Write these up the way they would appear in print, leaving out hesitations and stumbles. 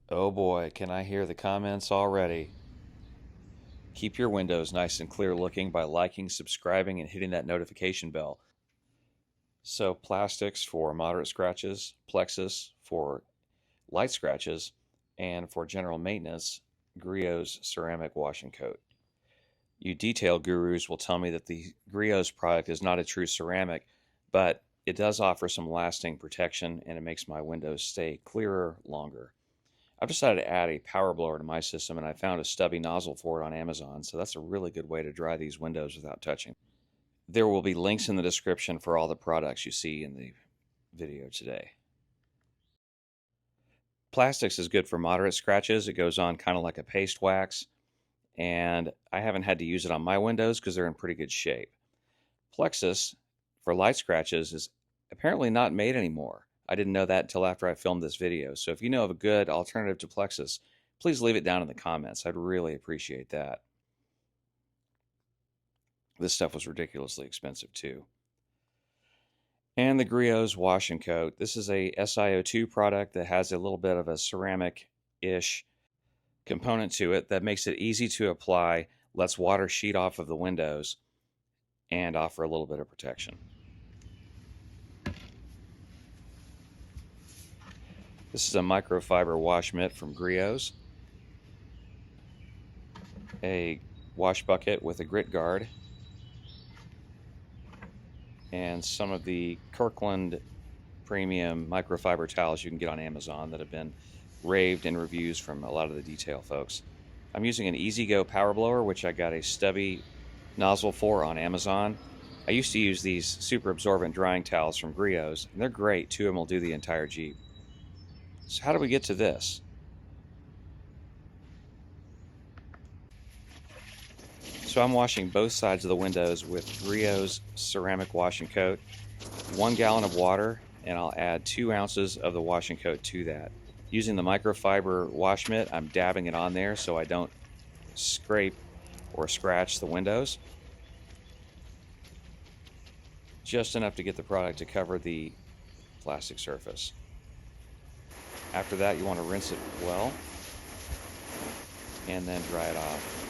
Oh boy, can I hear the comments already. Keep your windows nice and clear looking by liking, subscribing, and hitting that notification bell. So, Plastx for moderate scratches, Plexus for light scratches, and for general maintenance, Griots Ceramic Wash and Coat. You detail gurus will tell me that the Griots product is not a true ceramic, but it does offer some lasting protection and it makes my windows stay clearer longer. I've decided to add a power blower to my system, and I found a stubby nozzle for it on Amazon, so that's a really good way to dry these windows without touching. There will be links in the description for all the products you see in the video today. Plastx is good for moderate scratches. It goes on kind of like a paste wax, and I haven't had to use it on my windows because they're in pretty good shape. Plexus for light scratches is apparently not made anymore. I didn't know that until after I filmed this video. So if you know of a good alternative to Plexus, please leave it down in the comments. I'd really appreciate that. This stuff was ridiculously expensive too. And the Griots Wash and Coat. This is a SiO2 product that has a little bit of a ceramic-ish component to it that makes it easy to apply, lets water sheet off of the windows, and offer a little bit of protection. This is a microfiber wash mitt from Griots. A wash bucket with a grit guard. And some of the Kirkland premium microfiber towels you can get on Amazon that have been raved in reviews from a lot of the detail folks. I'm using an EasyGo power blower, which I got a stubby nozzle for on Amazon. I used to use these super absorbent drying towels from Griots, and they're great. Two of them will do the entire Jeep. So how do we get to this? So I'm washing both sides of the windows with Griots Ceramic Wash and Coat. 1 gallon of water, and I'll add 2 ounces of the wash and coat to that. Using the microfiber wash mitt, I'm dabbing it on there so I don't scrape or scratch the windows. Just enough to get the product to cover the plastic surface. After that, you want to rinse it well and then dry it off.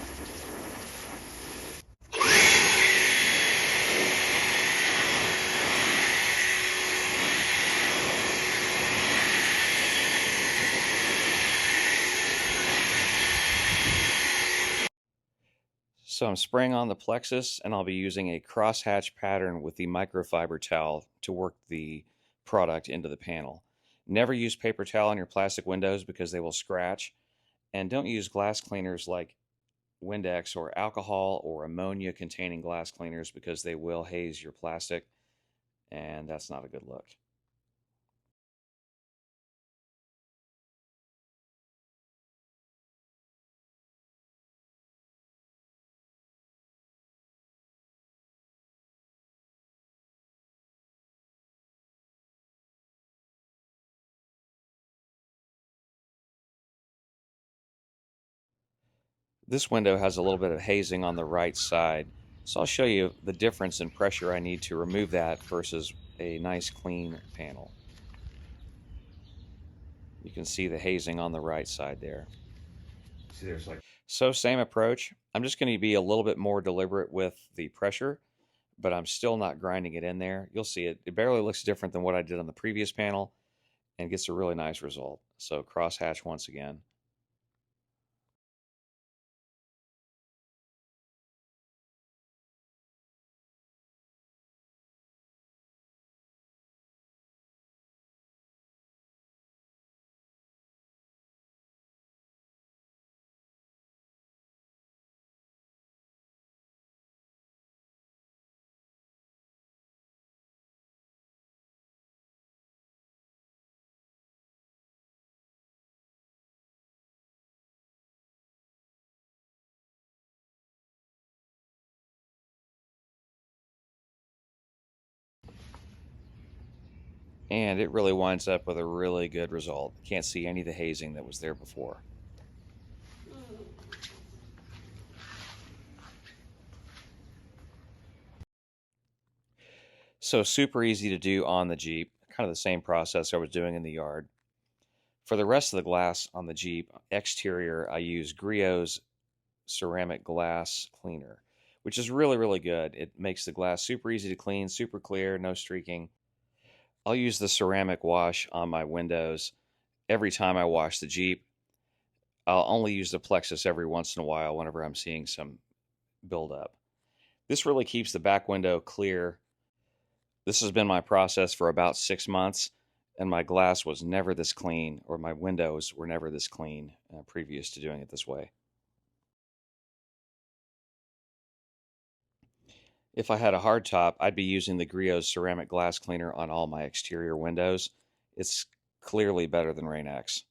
So I'm spraying on the Plexus, and I'll be using a crosshatch pattern with the microfiber towel to work the product into the panel. Never use paper towel on your plastic windows because they will scratch, and don't use glass cleaners like Windex or alcohol or ammonia containing glass cleaners because they will haze your plastic, and that's not a good look. This window has a little bit of hazing on the right side, so I'll show you the difference in pressure I need to remove that versus a nice clean panel. You can see the hazing on the right side there. See, there's like So same approach. I'm just going to be a little bit more deliberate with the pressure, but I'm still not grinding it in there. You'll see it. It barely looks different than what I did on the previous panel and gets a really nice result. So crosshatch once again. And it really winds up with a really good result. Can't see any of the hazing that was there before. So super easy to do on the Jeep. Kind of the same process I was doing in the yard. For the rest of the glass on the Jeep exterior, I use Griots Ceramic glass cleaner, which is really, really good. It makes the glass super easy to clean, super clear, no streaking. I'll use the ceramic wash on my windows every time I wash the Jeep. I'll only use the Plexus every once in a while whenever I'm seeing some buildup. This really keeps the back window clear. This has been my process for about 6 months, and my glass was never this clean, or my windows were never this clean previous to doing it this way. If I had a hard top, I'd be using the Griots ceramic glass cleaner on all my exterior windows. It's clearly better than Rain-X.